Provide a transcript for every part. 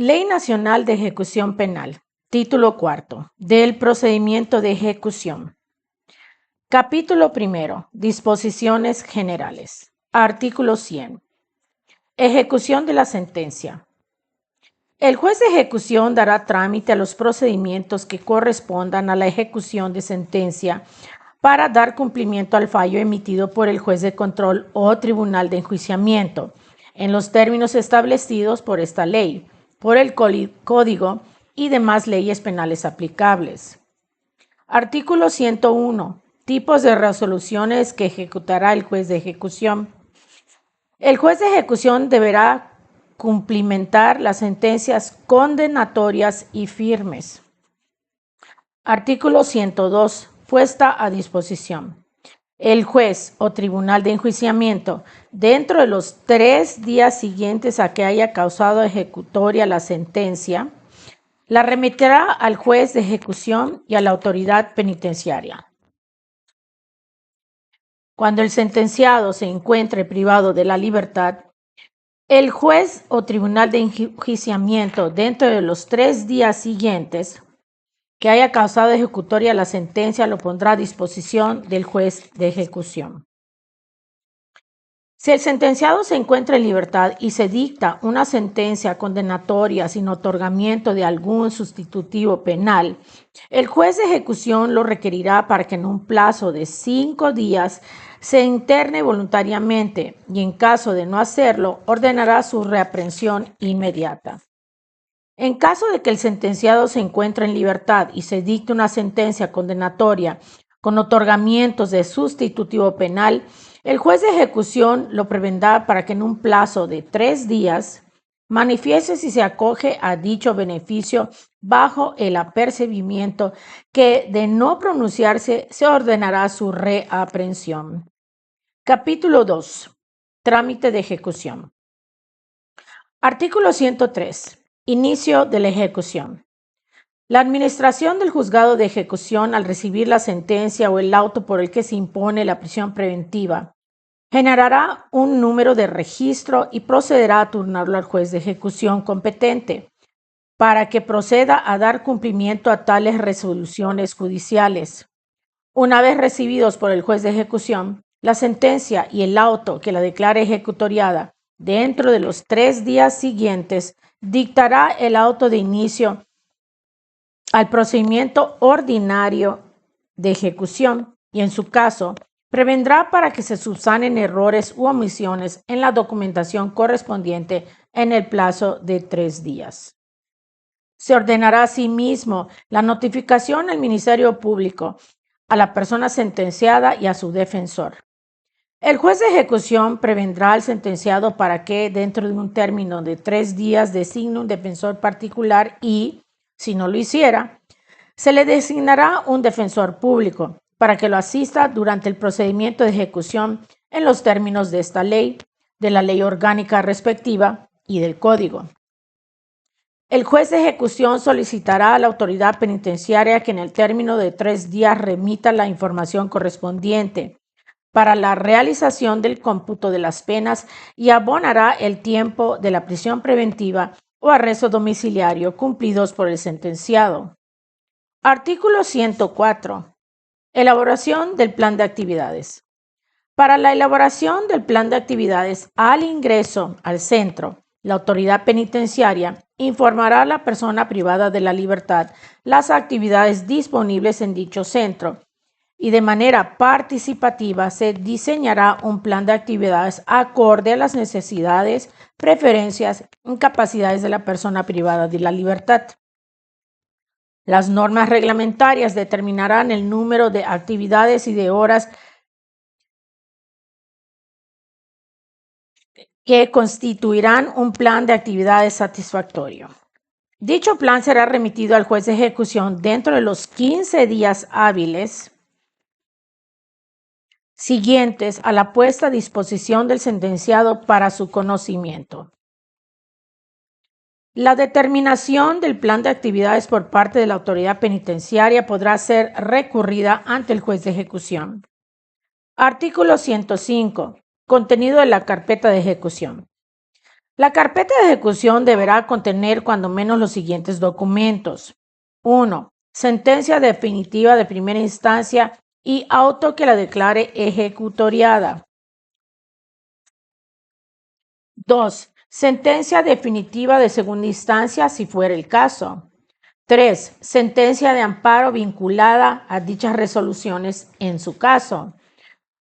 Ley Nacional de Ejecución Penal. Título cuarto. Del procedimiento de ejecución. Capítulo primero. Disposiciones generales. Artículo 100. Ejecución de la sentencia. El juez de ejecución dará trámite a los procedimientos que correspondan a la ejecución de sentencia para dar cumplimiento al fallo emitido por el juez de control o tribunal de enjuiciamiento, en los términos establecidos por esta ley, por el Código y demás leyes penales aplicables. Artículo 101. Tipos de resoluciones que ejecutará el juez de ejecución. El juez de ejecución deberá cumplimentar las sentencias condenatorias y firmes. Artículo 102. Puesta a disposición. El juez o tribunal de enjuiciamiento, dentro de los 3 días siguientes a que haya causado ejecutoria la sentencia, la remitirá al juez de ejecución y a la autoridad penitenciaria. Cuando el sentenciado se encuentre privado de la libertad, el juez o tribunal de enjuiciamiento, dentro de los 3 días siguientes que haya causado ejecutoria la sentencia, lo pondrá a disposición del juez de ejecución. Si el sentenciado se encuentra en libertad y se dicta una sentencia condenatoria sin otorgamiento de algún sustitutivo penal, el juez de ejecución lo requerirá para que en un plazo de 5 días se interne voluntariamente y, en caso de no hacerlo, ordenará su reaprehensión inmediata. En caso de que el sentenciado se encuentre en libertad y se dicte una sentencia condenatoria con otorgamientos de sustitutivo penal, el juez de ejecución lo prevendrá para que en un plazo de 3 días manifieste si se acoge a dicho beneficio bajo el apercibimiento que, de no pronunciarse, se ordenará su reaprehensión. Capítulo 2. Trámite de ejecución. Artículo 103. Inicio de la ejecución. La administración del juzgado de ejecución, al recibir la sentencia o el auto por el que se impone la prisión preventiva, generará un número de registro y procederá a turnarlo al juez de ejecución competente para que proceda a dar cumplimiento a tales resoluciones judiciales. Una vez recibidos por el juez de ejecución, la sentencia y el auto que la declare ejecutoriada dentro de los 3 días siguientes, dictará el auto de inicio al procedimiento ordinario de ejecución y, en su caso, prevendrá para que se subsanen errores u omisiones en la documentación correspondiente en el plazo de 3 días. Se ordenará asimismo la notificación al Ministerio Público, a la persona sentenciada y a su defensor. El juez de ejecución prevendrá al sentenciado para que, dentro de un término de 3 días, designe un defensor particular y, si no lo hiciera, se le designará un defensor público para que lo asista durante el procedimiento de ejecución en los términos de esta ley, de la ley orgánica respectiva y del Código. El juez de ejecución solicitará a la autoridad penitenciaria que en el término de 3 días remita la información correspondiente para la realización del cómputo de las penas y abonará el tiempo de la prisión preventiva o arresto domiciliario cumplidos por el sentenciado. Artículo 104. Elaboración del plan de actividades. Para la elaboración del plan de actividades al ingreso al centro, la autoridad penitenciaria informará a la persona privada de la libertad las actividades disponibles en dicho centro, y de manera participativa se diseñará un plan de actividades acorde a las necesidades, preferencias y capacidades de la persona privada de la libertad. Las normas reglamentarias determinarán el número de actividades y de horas que constituirán un plan de actividades satisfactorio. Dicho plan será remitido al juez de ejecución dentro de los 15 días hábiles siguientes a la puesta a disposición del sentenciado para su conocimiento. La determinación del plan de actividades por parte de la autoridad penitenciaria podrá ser recurrida ante el juez de ejecución. Artículo 105. Contenido de la carpeta de ejecución. La carpeta de ejecución deberá contener cuando menos los siguientes documentos. 1. Sentencia definitiva de primera instancia y auto que la declare ejecutoriada. 2. Sentencia definitiva de segunda instancia si fuera el caso. 3. Sentencia de amparo vinculada a dichas resoluciones en su caso.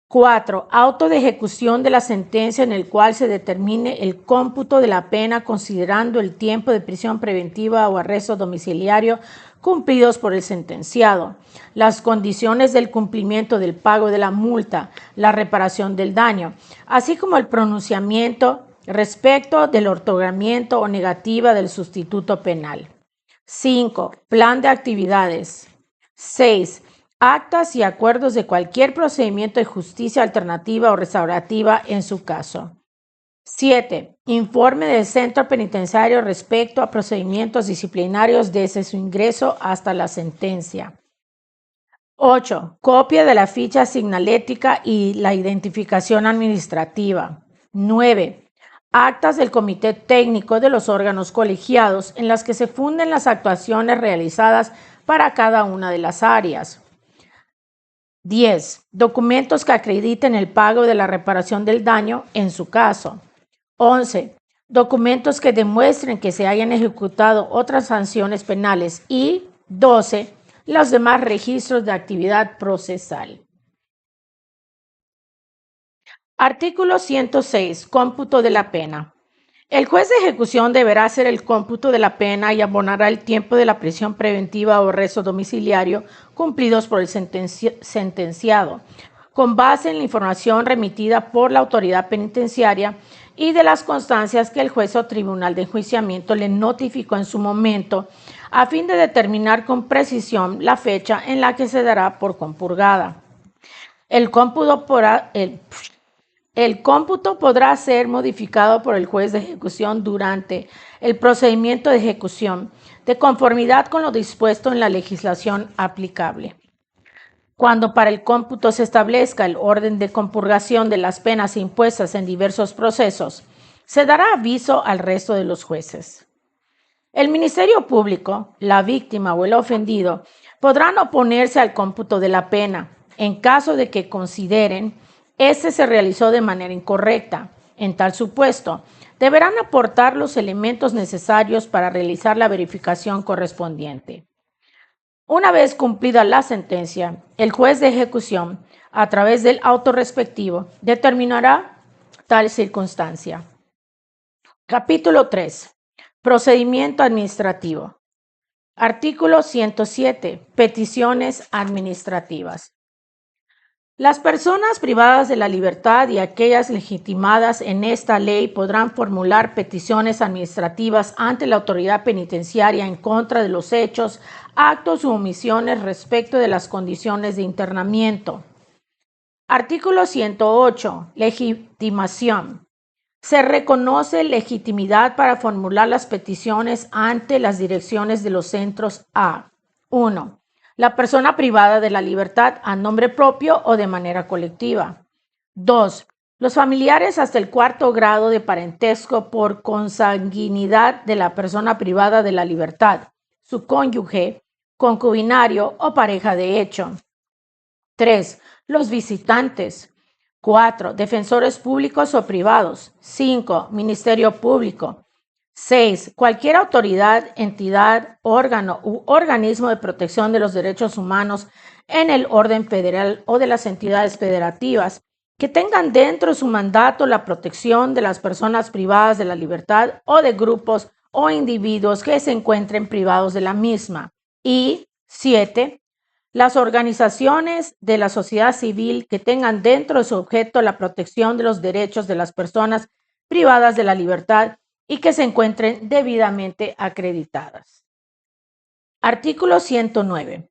4. Auto de ejecución de la sentencia en el cual se determine el cómputo de la pena considerando el tiempo de prisión preventiva o arresto domiciliario cumplidos por el sentenciado, las condiciones del cumplimiento del pago de la multa, la reparación del daño, así como el pronunciamiento respecto del otorgamiento o negativa del sustituto penal. 5. Plan de actividades. 6. Actas y acuerdos de cualquier procedimiento de justicia alternativa o restaurativa en su caso. 7. Informe del centro penitenciario respecto a procedimientos disciplinarios desde su ingreso hasta la sentencia. 8. Copia de la ficha signalética y la identificación administrativa. 9. Actas del comité técnico de los órganos colegiados en las que se funden las actuaciones realizadas para cada una de las áreas. 10. Documentos que acrediten el pago de la reparación del daño en su caso. 11. Documentos que demuestren que se hayan ejecutado otras sanciones penales. Y 12. Los demás registros de actividad procesal. Artículo 106. Cómputo de la pena. El juez de ejecución deberá hacer el cómputo de la pena y abonará el tiempo de la prisión preventiva o arresto domiciliario cumplidos por el sentenciado, con base en la información remitida por la autoridad penitenciaria y de las constancias que el juez o tribunal de enjuiciamiento le notificó en su momento, a fin de determinar con precisión la fecha en la que se dará por compurgada. El cómputo podrá ser modificado por el juez de ejecución durante el procedimiento de ejecución, de conformidad con lo dispuesto en la legislación aplicable. Cuando para el cómputo se establezca el orden de compurgación de las penas impuestas en diversos procesos, se dará aviso al resto de los jueces. El Ministerio Público, la víctima o el ofendido podrán oponerse al cómputo de la pena en caso de que consideren este se realizó de manera incorrecta. En tal supuesto, deberán aportar los elementos necesarios para realizar la verificación correspondiente. Una vez cumplida la sentencia, el juez de ejecución, a través del auto respectivo, determinará tal circunstancia. Capítulo 3. Procedimiento administrativo. Artículo 107. Peticiones administrativas. Las personas privadas de la libertad y aquellas legitimadas en esta ley podrán formular peticiones administrativas ante la autoridad penitenciaria en contra de los hechos, actos u omisiones respecto de las condiciones de internamiento. Artículo 108. Legitimación. Se reconoce legitimidad para formular las peticiones ante las direcciones de los centros a 1. La persona privada de la libertad a nombre propio o de manera colectiva. 2. Los familiares hasta el 4º grado de parentesco por consanguinidad de la persona privada de la libertad, su cónyuge, concubinario o pareja de hecho. 3. Los visitantes. 4. Defensores públicos o privados. 5. Ministerio Público. 6. Cualquier autoridad, entidad, órgano u organismo de protección de los derechos humanos en el orden federal o de las entidades federativas que tengan dentro de su mandato la protección de las personas privadas de la libertad o de grupos o individuos que se encuentren privados de la misma. Y 7. Las organizaciones de la sociedad civil que tengan dentro de su objeto la protección de los derechos de las personas privadas de la libertad y que se encuentren debidamente acreditadas. Artículo 109.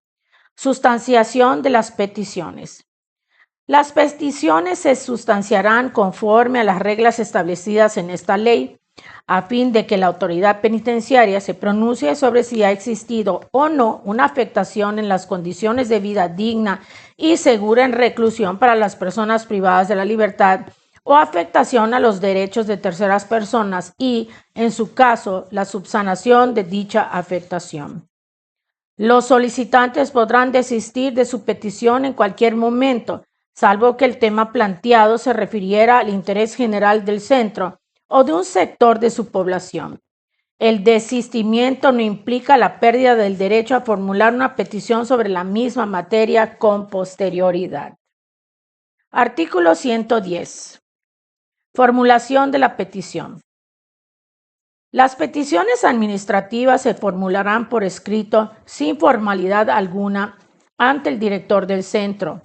Sustanciación de las peticiones. Las peticiones se sustanciarán conforme a las reglas establecidas en esta ley, a fin de que la autoridad penitenciaria se pronuncie sobre si ha existido o no una afectación en las condiciones de vida digna y segura en reclusión para las personas privadas de la libertad o afectación a los derechos de terceras personas y, en su caso, la subsanación de dicha afectación. Los solicitantes podrán desistir de su petición en cualquier momento, salvo que el tema planteado se refiriera al interés general del centro o de un sector de su población. El desistimiento no implica la pérdida del derecho a formular una petición sobre la misma materia con posterioridad. Artículo 110. Formulación de la petición. Las peticiones administrativas se formularán por escrito sin formalidad alguna ante el director del centro,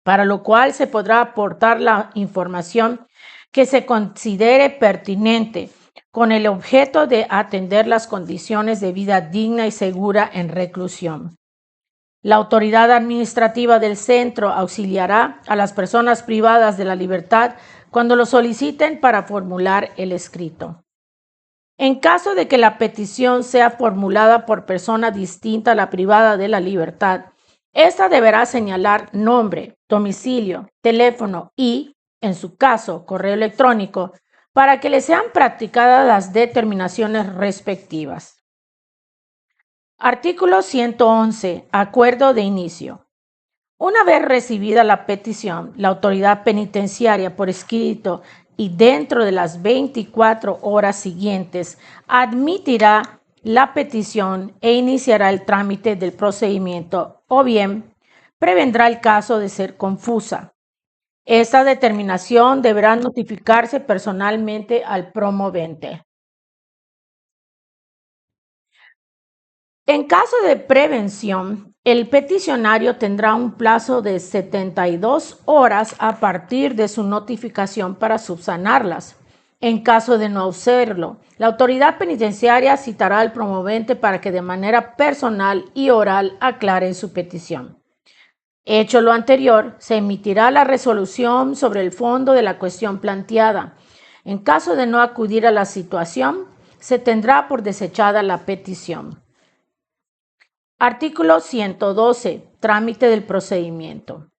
para lo cual se podrá aportar la información que se considere pertinente con el objeto de atender las condiciones de vida digna y segura en reclusión. La autoridad administrativa del centro auxiliará a las personas privadas de la libertad cuando lo soliciten para formular el escrito. En caso de que la petición sea formulada por persona distinta a la privada de la libertad, ésta deberá señalar nombre, domicilio, teléfono y, en su caso, correo electrónico, para que le sean practicadas las determinaciones respectivas. Artículo 111. Acuerdo de inicio. Una vez recibida la petición, la autoridad penitenciaria por escrito y dentro de las 24 horas siguientes admitirá la petición e iniciará el trámite del procedimiento o bien prevendrá el caso de ser confusa. Esta determinación deberá notificarse personalmente al promovente. En caso de prevención, el peticionario tendrá un plazo de 72 horas a partir de su notificación para subsanarlas. En caso de no hacerlo, la autoridad penitenciaria citará al promovente para que de manera personal y oral aclare su petición. Hecho lo anterior, se emitirá la resolución sobre el fondo de la cuestión planteada. En caso de no acudir a la situación, se tendrá por desechada la petición. Artículo 112. Trámite del procedimiento.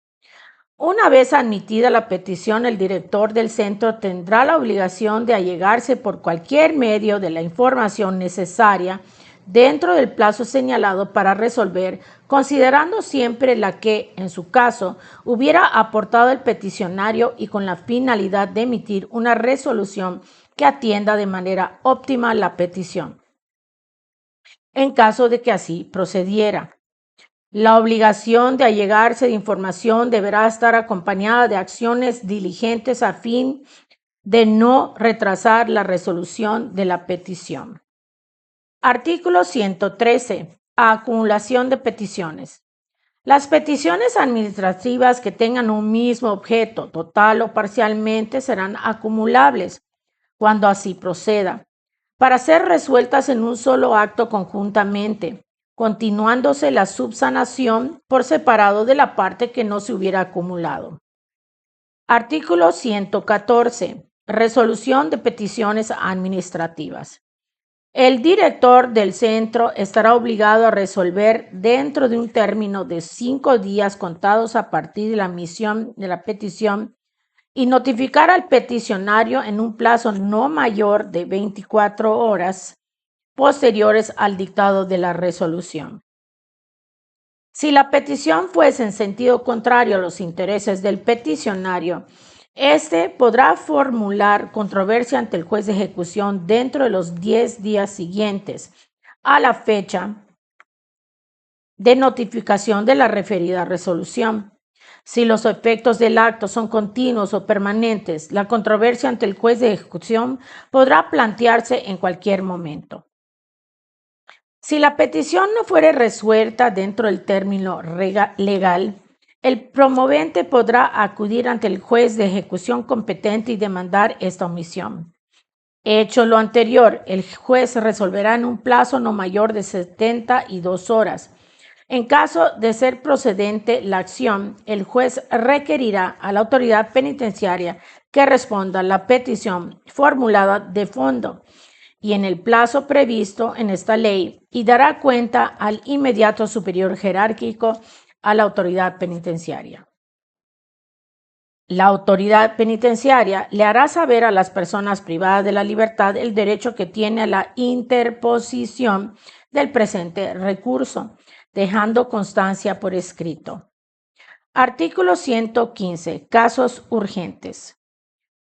Una vez admitida la petición, el director del centro tendrá la obligación de allegarse por cualquier medio de la información necesaria dentro del plazo señalado para resolver, considerando siempre la que, en su caso, hubiera aportado el peticionario y con la finalidad de emitir una resolución que atienda de manera óptima la petición. En caso de que así procediera, la obligación de allegarse de información deberá estar acompañada de acciones diligentes a fin de no retrasar la resolución de la petición. Artículo 113. Acumulación de peticiones. Las peticiones administrativas que tengan un mismo objeto, total o parcialmente, serán acumulables cuando así proceda, para ser resueltas en un solo acto conjuntamente, continuándose la subsanación por separado de la parte que no se hubiera acumulado. Artículo 114. Resolución de peticiones administrativas. El director del centro estará obligado a resolver dentro de un término de 5 días contados a partir de la emisión de la petición y notificar al peticionario en un plazo no mayor de 24 horas posteriores al dictado de la resolución. Si la petición fuese en sentido contrario a los intereses del peticionario, éste podrá formular controversia ante el juez de ejecución dentro de los 10 días siguientes a la fecha de notificación de la referida resolución. Si los efectos del acto son continuos o permanentes, la controversia ante el juez de ejecución podrá plantearse en cualquier momento. Si la petición no fuere resuelta dentro del término legal, el promovente podrá acudir ante el juez de ejecución competente y demandar esta omisión. Hecho lo anterior, el juez resolverá en un plazo no mayor de 72 horas. En caso de ser procedente la acción, el juez requerirá a la autoridad penitenciaria que responda a la petición formulada de fondo y en el plazo previsto en esta ley y dará cuenta al inmediato superior jerárquico a la autoridad penitenciaria. La autoridad penitenciaria le hará saber a las personas privadas de la libertad el derecho que tiene a la interposición del presente recurso, dejando constancia por escrito. Artículo 115. Casos urgentes.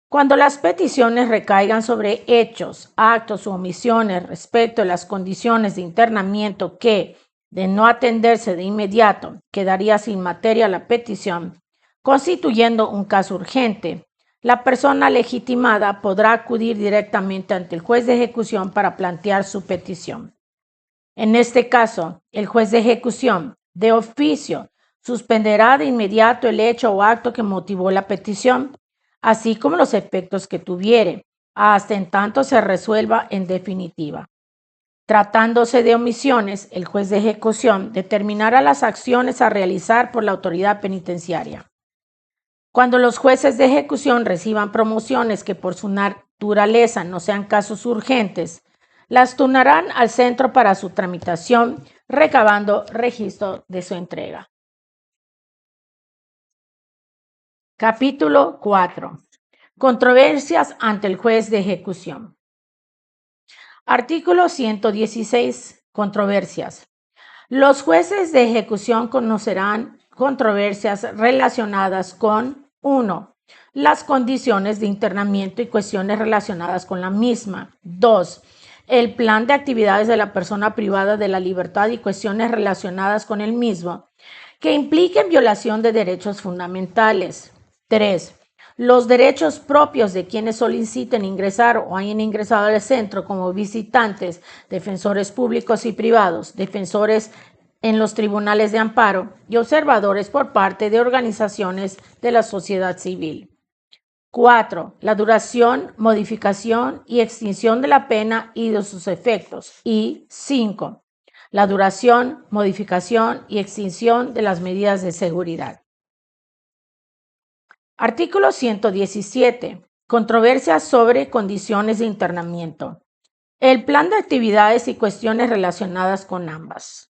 Cuando las peticiones recaigan sobre hechos, actos u omisiones respecto a las condiciones de internamiento que, de no atenderse de inmediato, quedaría sin materia la petición, constituyendo un caso urgente, la persona legitimada podrá acudir directamente ante el juez de ejecución para plantear su petición. En este caso, el juez de ejecución, de oficio, suspenderá de inmediato el hecho o acto que motivó la petición, así como los efectos que tuviere, hasta en tanto se resuelva en definitiva. Tratándose de omisiones, el juez de ejecución determinará las acciones a realizar por la autoridad penitenciaria. Cuando los jueces de ejecución reciban promociones que por su naturaleza no sean casos urgentes, las turnarán al centro para su tramitación, recabando registro de su entrega. Capítulo 4. Controversias ante el juez de ejecución. Artículo 116. Controversias. Los jueces de ejecución conocerán controversias relacionadas con 1. Las condiciones de internamiento y cuestiones relacionadas con la misma. 2. El plan de actividades de la persona privada de la libertad y cuestiones relacionadas con el mismo que impliquen violación de derechos fundamentales. 3. Los derechos propios de quienes soliciten ingresar o hayan ingresado al centro como visitantes, defensores públicos y privados, defensores en los tribunales de amparo y observadores por parte de organizaciones de la sociedad civil. 4. La duración, modificación y extinción de la pena y de sus efectos. Y 5. La duración, modificación y extinción de las medidas de seguridad. Artículo 117. Controversias sobre condiciones de internamiento. El plan de actividades y cuestiones relacionadas con ambas.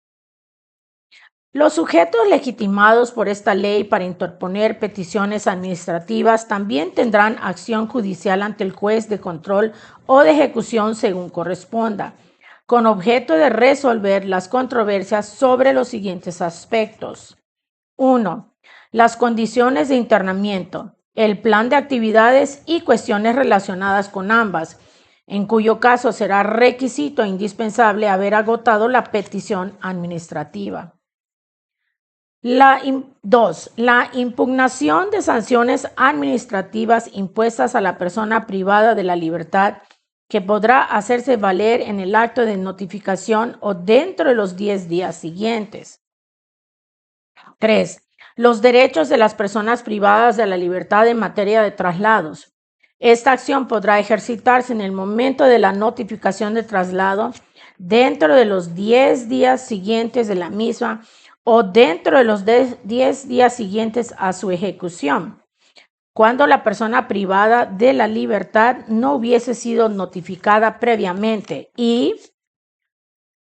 Los sujetos legitimados por esta ley para interponer peticiones administrativas también tendrán acción judicial ante el juez de control o de ejecución según corresponda, con objeto de resolver las controversias sobre los siguientes aspectos. 1. Las condiciones de internamiento, el plan de actividades y cuestiones relacionadas con ambas, en cuyo caso será requisito e indispensable haber agotado la petición administrativa. 2. La impugnación de sanciones administrativas impuestas a la persona privada de la libertad que podrá hacerse valer en el acto de notificación o dentro de los 10 días siguientes. 3. Los derechos de las personas privadas de la libertad en materia de traslados. Esta acción podrá ejercitarse en el momento de la notificación de traslado, dentro de los 10 días siguientes de la misma o dentro de los 10 días siguientes a su ejecución, cuando la persona privada de la libertad no hubiese sido notificada previamente. Y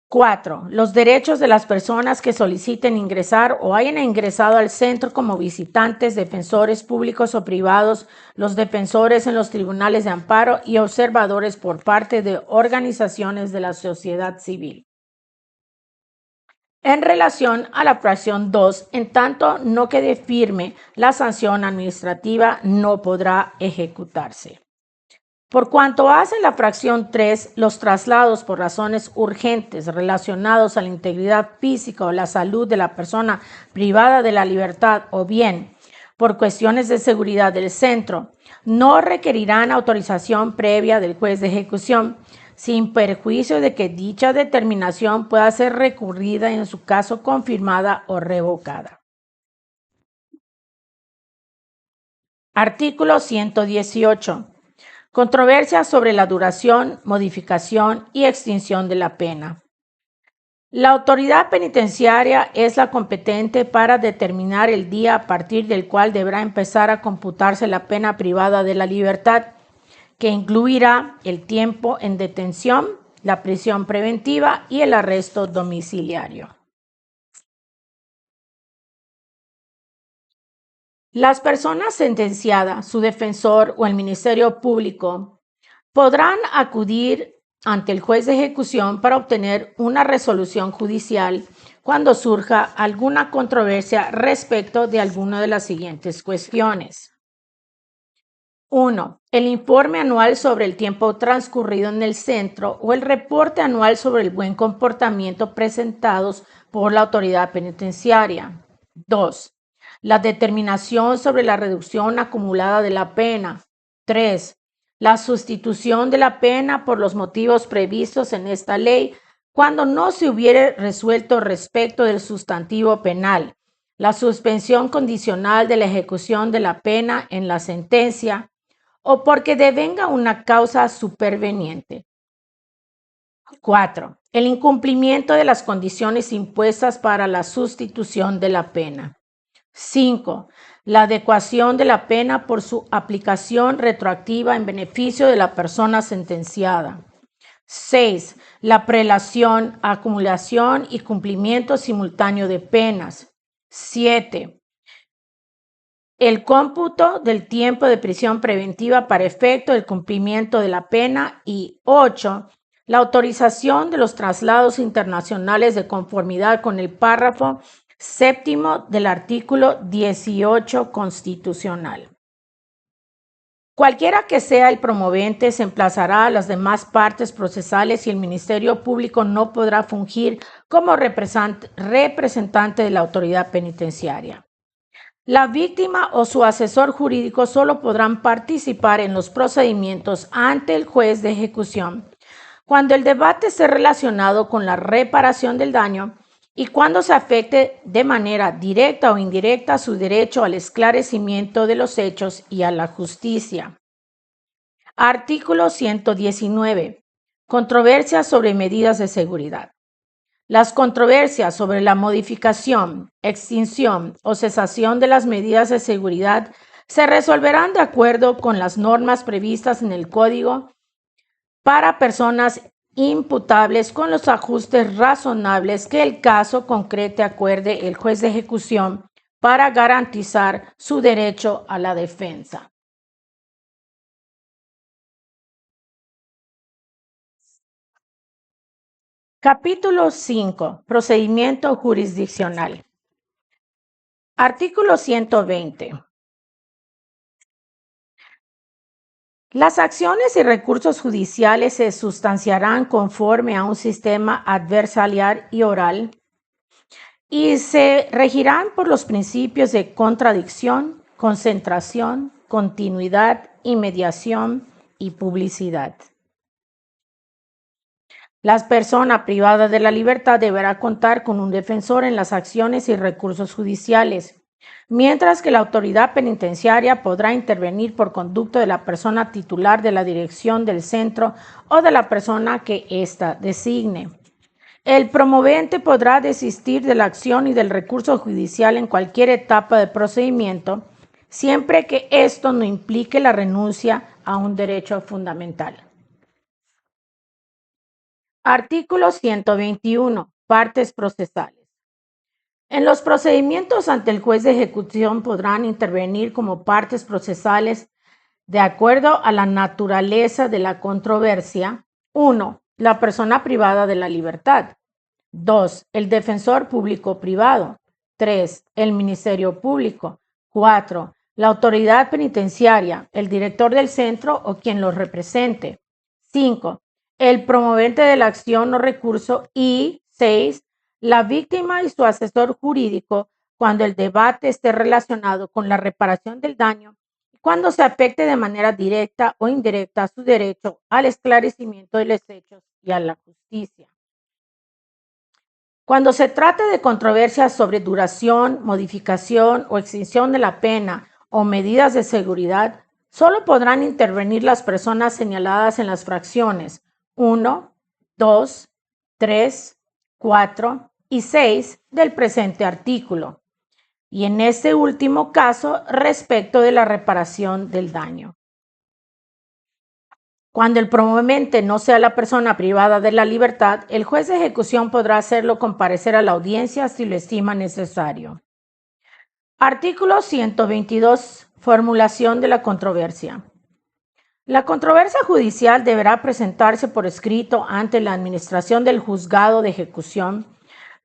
4. Los derechos de las personas que soliciten ingresar o hayan ingresado al centro como visitantes, defensores públicos o privados, los defensores en los tribunales de amparo y observadores por parte de organizaciones de la sociedad civil. En relación a la fracción 2, en tanto no quede firme la sanción administrativa, no podrá ejecutarse. Por cuanto hace la fracción 3, los traslados por razones urgentes relacionados a la integridad física o la salud de la persona privada de la libertad o bien por cuestiones de seguridad del centro, no requerirán autorización previa del juez de ejecución, sin perjuicio de que dicha determinación pueda ser recurrida en su caso confirmada o revocada. Artículo 118. Controversias sobre la duración, modificación y extinción de la pena. La autoridad penitenciaria es la competente para determinar el día a partir del cual deberá empezar a computarse la pena privada de la libertad, que incluirá el tiempo en detención, la prisión preventiva y el arresto domiciliario. Las personas sentenciadas, su defensor o el Ministerio Público podrán acudir ante el juez de ejecución para obtener una resolución judicial cuando surja alguna controversia respecto de alguna de las siguientes cuestiones. 1. El informe anual sobre el tiempo transcurrido en el centro o el reporte anual sobre el buen comportamiento presentados por la autoridad penitenciaria. 2. La determinación sobre la reducción acumulada de la pena. 3. La sustitución de la pena por los motivos previstos en esta ley cuando no se hubiere resuelto respecto del sustantivo penal. La suspensión condicional de la ejecución de la pena en la sentencia o porque devenga una causa superveniente. 4. El incumplimiento de las condiciones impuestas para la sustitución de la pena. 5. La adecuación de la pena por su aplicación retroactiva en beneficio de la persona sentenciada. 6. La prelación, acumulación y cumplimiento simultáneo de penas. 7. El cómputo del tiempo de prisión preventiva para efecto del cumplimiento de la pena. Y 8. La autorización de los traslados internacionales de conformidad con el párrafo séptimo del artículo 18 constitucional. Cualquiera que sea el promovente se emplazará a las demás partes procesales y el Ministerio Público no podrá fungir como representante de la autoridad penitenciaria. La víctima o su asesor jurídico solo podrán participar en los procedimientos ante el juez de ejecución cuando el debate esté relacionado con la reparación del daño y cuando se afecte de manera directa o indirecta su derecho al esclarecimiento de los hechos y a la justicia. Artículo 119. Controversias sobre medidas de seguridad. Las controversias sobre la modificación, extinción o cesación de las medidas de seguridad se resolverán de acuerdo con las normas previstas en el Código para personas imputables con los ajustes razonables que el caso concreto acuerde el juez de ejecución para garantizar su derecho a la defensa. Capítulo 5. Procedimiento jurisdiccional. Artículo 120. Las acciones y recursos judiciales se sustanciarán conforme a un sistema adversarial y oral y se regirán por los principios de contradicción, concentración, continuidad, inmediación y publicidad. La persona privada de la libertad deberá contar con un defensor en las acciones y recursos judiciales, mientras que la autoridad penitenciaria podrá intervenir por conducto de la persona titular de la dirección del centro o de la persona que ésta designe. El promovente podrá desistir de la acción y del recurso judicial en cualquier etapa del procedimiento, siempre que esto no implique la renuncia a un derecho fundamental. Artículo 121. Partes procesales. En los procedimientos ante el juez de ejecución podrán intervenir como partes procesales de acuerdo a la naturaleza de la controversia. 1. La persona privada de la libertad. 2. El defensor público privado. 3. El Ministerio Público. 4. La autoridad penitenciaria, el director del centro o quien los represente. 5. El promovente de la acción o recurso. Y 6. La víctima y su asesor jurídico cuando el debate esté relacionado con la reparación del daño y cuando se afecte de manera directa o indirecta su derecho al esclarecimiento de los hechos y a la justicia. Cuando se trate de controversias sobre duración, modificación o extinción de la pena o medidas de seguridad, solo podrán intervenir las personas señaladas en las fracciones 1, 2, 3, 4 y 6 del presente artículo, y en este último caso respecto de la reparación del daño. Cuando el promovente no sea la persona privada de la libertad, el juez de ejecución podrá hacerlo comparecer a la audiencia si lo estima necesario. Artículo 122. Formulación de la controversia. La controversia judicial deberá presentarse por escrito ante la administración del juzgado de ejecución,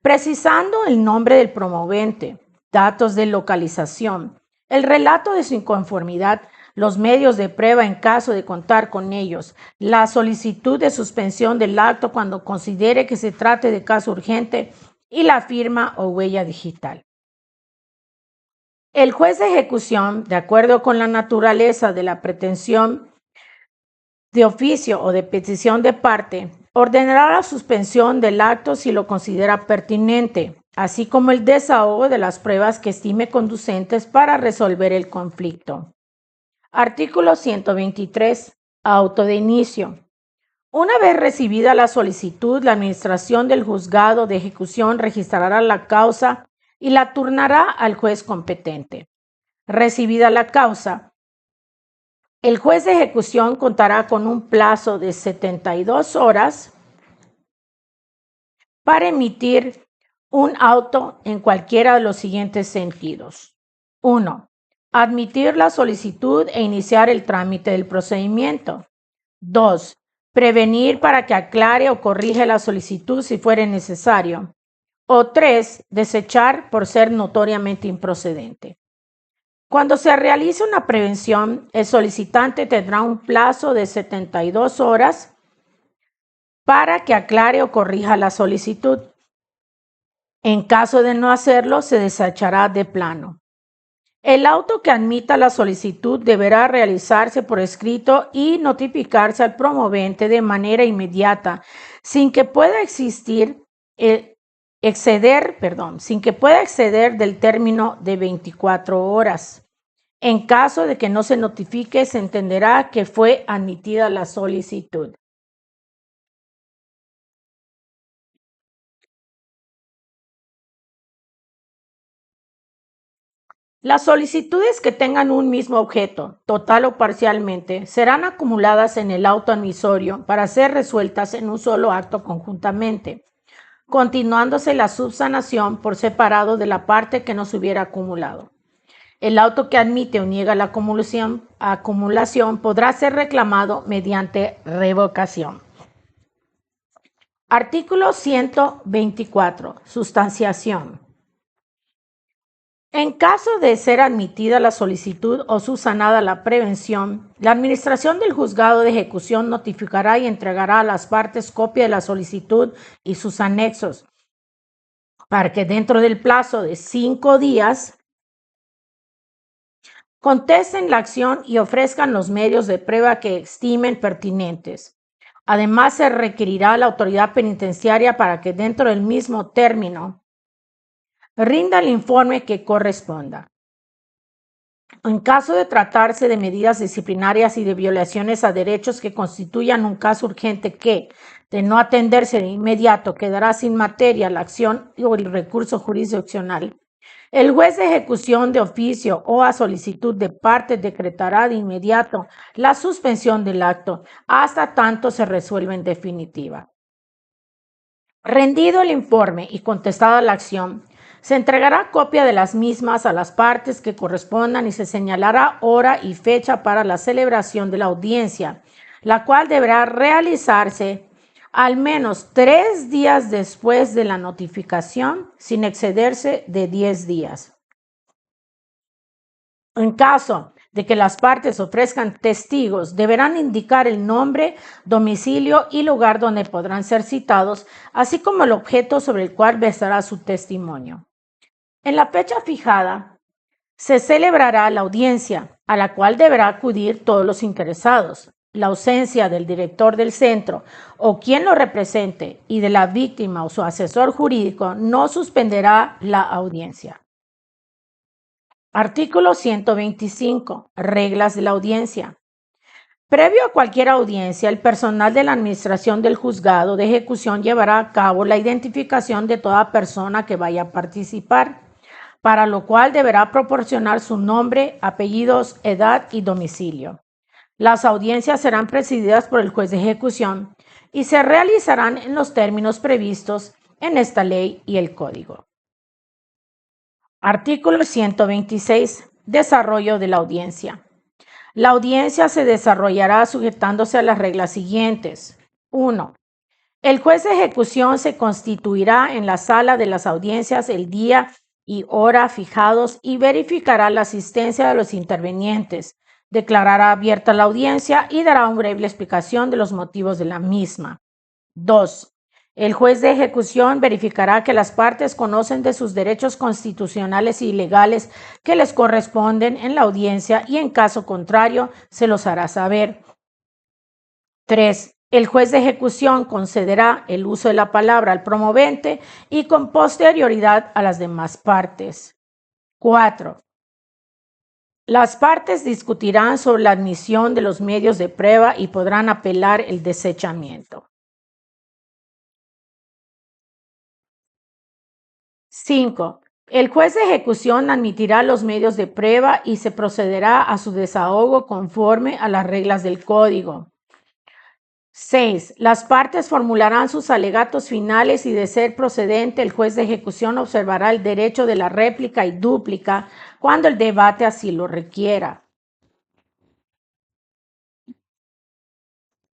precisando el nombre del promovente, datos de localización, el relato de su inconformidad, los medios de prueba en caso de contar con ellos, la solicitud de suspensión del acto cuando considere que se trate de caso urgente y la firma o huella digital. El juez de ejecución, de acuerdo con la naturaleza de la pretensión de oficio o de petición de parte, ordenará la suspensión del acto si lo considera pertinente, así como el desahogo de las pruebas que estime conducentes para resolver el conflicto. Artículo 123. Auto de inicio. Una vez recibida la solicitud, la administración del juzgado de ejecución registrará la causa y la turnará al juez competente. Recibida la causa, el juez de ejecución contará con un plazo de 72 horas para emitir un auto en cualquiera de los siguientes sentidos. 1. Admitir la solicitud e iniciar el trámite del procedimiento. 2. Prevenir para que aclare o corrija la solicitud si fuere necesario. O 3. Desechar por ser notoriamente improcedente. Cuando se realice una prevención, el solicitante tendrá un plazo de 72 horas para que aclare o corrija la solicitud. En caso de no hacerlo, se desechará de plano. El auto que admita la solicitud deberá realizarse por escrito y notificarse al promovente de manera inmediata, sin que pueda exceder del término de 24 horas. En caso de que no se notifique, se entenderá que fue admitida la solicitud. Las solicitudes que tengan un mismo objeto, total o parcialmente, serán acumuladas en el auto admisorio para ser resueltas en un solo acto conjuntamente, continuándose la subsanación por separado de la parte que no se hubiera acumulado. El auto que admite o niega la acumulación podrá ser reclamado mediante revocación. Artículo 124. Sustanciación. En caso de ser admitida la solicitud o subsanada la prevención, la administración del juzgado de ejecución notificará y entregará a las partes copia de la solicitud y sus anexos, para que dentro del plazo de 5 días contesten la acción y ofrezcan los medios de prueba que estimen pertinentes. Además, se requerirá a la autoridad penitenciaria para que dentro del mismo término rinda el informe que corresponda. En caso de tratarse de medidas disciplinarias y de violaciones a derechos que constituyan un caso urgente que, de no atenderse de inmediato, quedará sin materia la acción o el recurso jurisdiccional, el juez de ejecución de oficio o a solicitud de parte decretará de inmediato la suspensión del acto hasta tanto se resuelva en definitiva. Rendido el informe y contestada la acción, se entregará copia de las mismas a las partes que correspondan y se señalará hora y fecha para la celebración de la audiencia, la cual deberá realizarse al menos 3 días después de la notificación, sin excederse de 10 días. En caso de que las partes ofrezcan testigos, deberán indicar el nombre, domicilio y lugar donde podrán ser citados, así como el objeto sobre el cual versará su testimonio. En la fecha fijada, se celebrará la audiencia, a la cual deberá acudir todos los interesados. La ausencia del director del centro o quien lo represente y de la víctima o su asesor jurídico no suspenderá la audiencia. Artículo 125. Reglas de la audiencia. Previo a cualquier audiencia, el personal de la administración del juzgado de ejecución llevará a cabo la identificación de toda persona que vaya a participar, para lo cual deberá proporcionar su nombre, apellidos, edad y domicilio. Las audiencias serán presididas por el juez de ejecución y se realizarán en los términos previstos en esta ley y el código. Artículo 126. Desarrollo de la audiencia. La audiencia se desarrollará sujetándose a las reglas siguientes. 1. El juez de ejecución se constituirá en la sala de las audiencias el día y hora fijados y verificará la asistencia de los intervenientes. Declarará abierta la audiencia y dará una breve explicación de los motivos de la misma. 2. El juez de ejecución verificará que las partes conocen de sus derechos constitucionales y legales que les corresponden en la audiencia y en caso contrario se los hará saber. 3. El juez de ejecución concederá el uso de la palabra al promovente y con posterioridad a las demás partes. 4. Las partes discutirán sobre la admisión de los medios de prueba y podrán apelar el desechamiento. 5. El juez de ejecución admitirá los medios de prueba y se procederá a su desahogo conforme a las reglas del Código. 6. Las partes formularán sus alegatos finales y, de ser procedente, el juez de ejecución observará el derecho de la réplica y dúplica cuando el debate así lo requiera.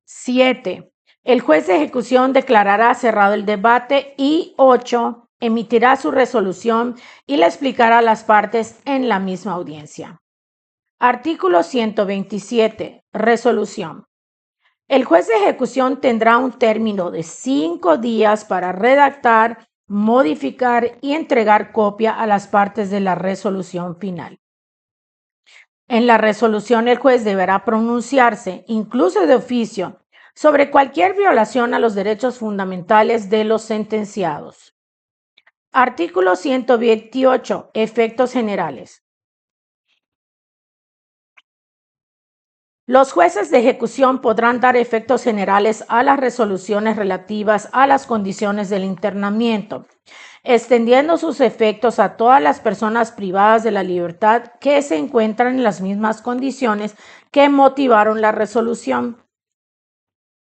7. El juez de ejecución declarará cerrado el debate y 8. Emitirá su resolución y le explicará a las partes en la misma audiencia. Artículo 127. Resolución. El juez de ejecución tendrá un término de 5 días para redactar, modificar y entregar copia a las partes de la resolución final. En la resolución, el juez deberá pronunciarse, incluso de oficio, sobre cualquier violación a los derechos fundamentales de los sentenciados. Artículo 128. Efectos generales. Los jueces de ejecución podrán dar efectos generales a las resoluciones relativas a las condiciones del internamiento, extendiendo sus efectos a todas las personas privadas de la libertad que se encuentran en las mismas condiciones que motivaron la resolución.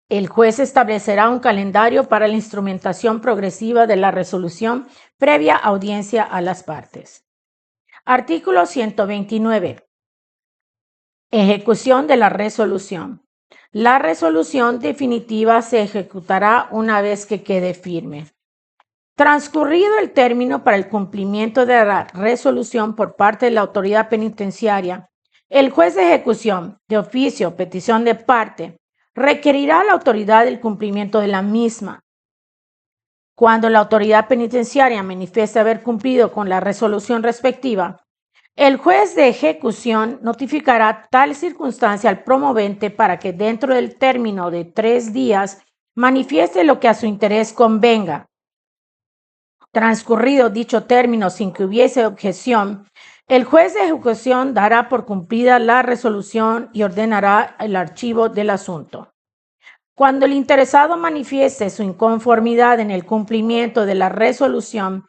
El juez establecerá un calendario para la instrumentación progresiva de la resolución previa audiencia a las partes. Artículo 129. Ejecución de la resolución. La resolución definitiva se ejecutará una vez que quede firme. Transcurrido el término para el cumplimiento de la resolución por parte de la autoridad penitenciaria, el juez de ejecución, de oficio o petición de parte, requerirá a la autoridad el cumplimiento de la misma. Cuando la autoridad penitenciaria manifieste haber cumplido con la resolución respectiva, el juez de ejecución notificará tal circunstancia al promovente para que dentro del término de 3 días manifieste lo que a su interés convenga. Transcurrido dicho término sin que hubiese objeción, el juez de ejecución dará por cumplida la resolución y ordenará el archivo del asunto. Cuando el interesado manifieste su inconformidad en el cumplimiento de la resolución,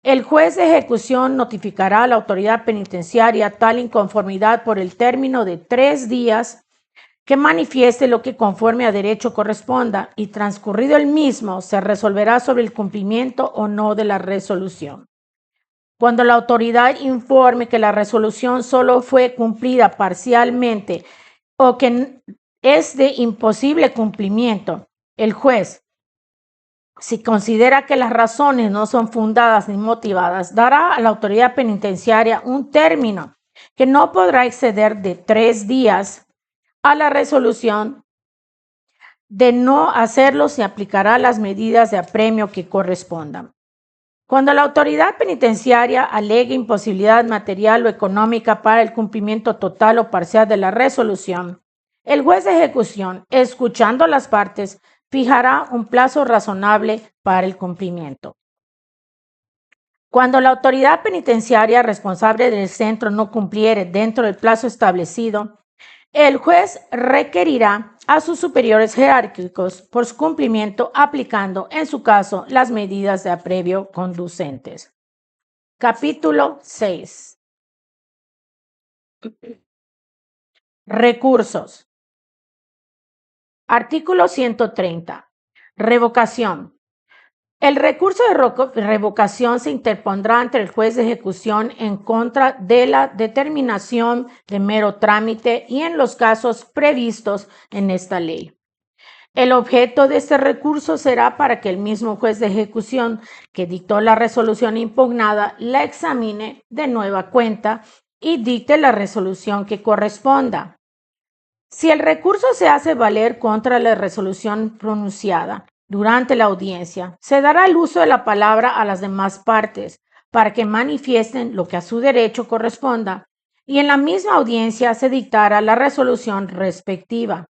el juez de ejecución notificará a la autoridad penitenciaria tal inconformidad por el término de 3 días que manifieste lo que conforme a derecho corresponda, y transcurrido el mismo se resolverá sobre el cumplimiento o no de la resolución. Cuando la autoridad informe que la resolución solo fue cumplida parcialmente o que es de imposible cumplimiento, el juez, si considera que las razones no son fundadas ni motivadas, dará a la autoridad penitenciaria un término que no podrá exceder de 3 días a la resolución. De no hacerlo, se aplicará las medidas de apremio que correspondan. Cuando la autoridad penitenciaria alegue imposibilidad material o económica para el cumplimiento total o parcial de la resolución, el juez de ejecución, escuchando a las partes, fijará un plazo razonable para el cumplimiento. Cuando la autoridad penitenciaria responsable del centro no cumpliere dentro del plazo establecido, el juez requerirá a sus superiores jerárquicos por su cumplimiento, aplicando, en su caso, las medidas de apremio conducentes. Capítulo 6. Recursos. Artículo 130. Revocación. El recurso de revocación se interpondrá ante el juez de ejecución en contra de la determinación de mero trámite y en los casos previstos en esta ley. El objeto de este recurso será para que el mismo juez de ejecución que dictó la resolución impugnada la examine de nueva cuenta y dicte la resolución que corresponda. Si el recurso se hace valer contra la resolución pronunciada durante la audiencia, se dará el uso de la palabra a las demás partes para que manifiesten lo que a su derecho corresponda y en la misma audiencia se dictará la resolución respectiva.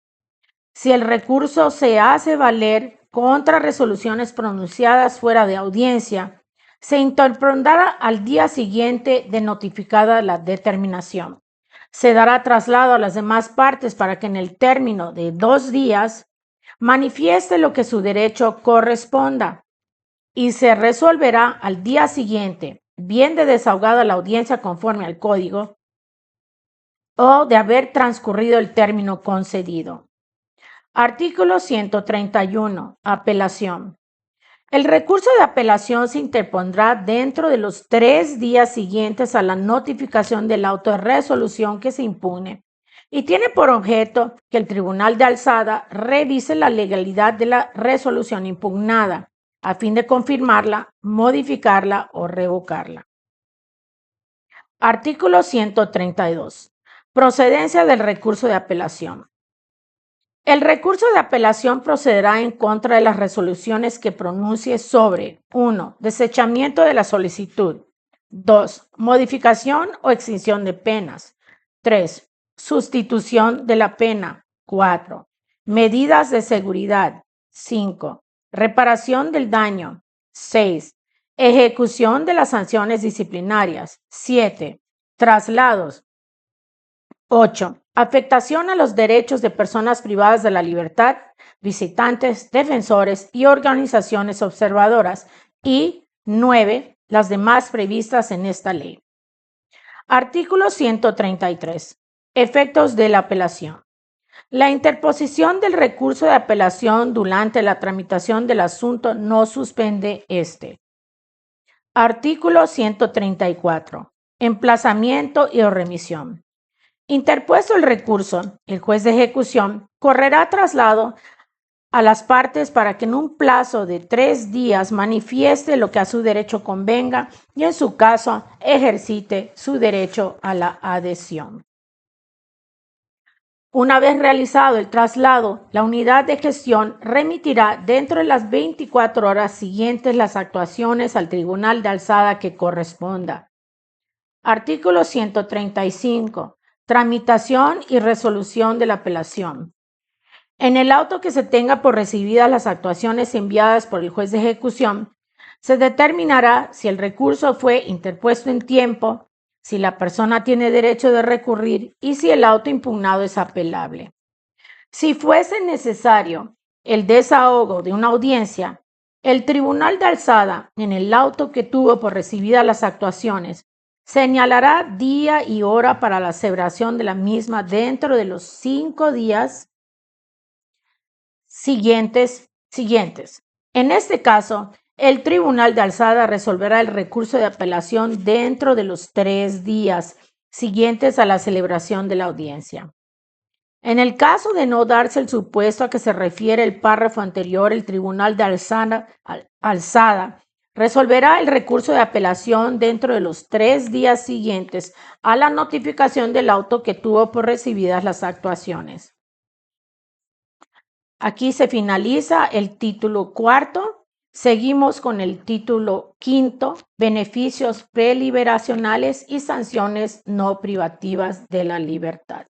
Si el recurso se hace valer contra resoluciones pronunciadas fuera de audiencia, se interpondrá al día siguiente de notificada la determinación. Se dará traslado a las demás partes para que en el término de 2 días manifieste lo que su derecho corresponda y se resolverá al día siguiente, bien de desahogada la audiencia conforme al código o de haber transcurrido el término concedido. Artículo 131. Apelación. El recurso de apelación se interpondrá dentro de los 3 días siguientes a la notificación del auto de resolución que se impugne y tiene por objeto que el Tribunal de Alzada revise la legalidad de la resolución impugnada a fin de confirmarla, modificarla o revocarla. Artículo 132. Procedencia del recurso de apelación. El recurso de apelación procederá en contra de las resoluciones que pronuncie sobre 1. Desechamiento de la solicitud. 2. Modificación o extinción de penas. 3. Sustitución de la pena. 4. Medidas de seguridad. 5. Reparación del daño. 6. Ejecución de las sanciones disciplinarias. 7. Traslados. 8. Afectación a los derechos de personas privadas de la libertad, visitantes, defensores y organizaciones observadoras. Y 9. Las demás previstas en esta ley. Artículo 133. Efectos de la apelación. La interposición del recurso de apelación durante la tramitación del asunto no suspende este. Artículo 134. Emplazamiento y remisión. Interpuesto el recurso, el juez de ejecución correrá traslado a las partes para que en un plazo de 3 días manifieste lo que a su derecho convenga y en su caso ejercite su derecho a la adhesión. Una vez realizado el traslado, la unidad de gestión remitirá dentro de las 24 horas siguientes las actuaciones al Tribunal de Alzada que corresponda. Artículo 135. Tramitación y resolución de la apelación. En el auto que se tenga por recibidas las actuaciones enviadas por el juez de ejecución, se determinará si el recurso fue interpuesto en tiempo, si la persona tiene derecho de recurrir y si el auto impugnado es apelable. Si fuese necesario el desahogo de una audiencia, el Tribunal de Alzada, en el auto que tuvo por recibidas las actuaciones, señalará día y hora para la celebración de la misma dentro de los 5 días siguientes. En este caso, el Tribunal de Alzada resolverá el recurso de apelación dentro de los 3 días siguientes a la celebración de la audiencia. En el caso de no darse el supuesto a que se refiere el párrafo anterior, el Tribunal de Alzada resolverá el recurso de apelación dentro de los 3 días siguientes a la notificación del auto que tuvo por recibidas las actuaciones. Aquí se finaliza el título cuarto. Seguimos con el título quinto, beneficios preliberacionales y sanciones no privativas de la libertad.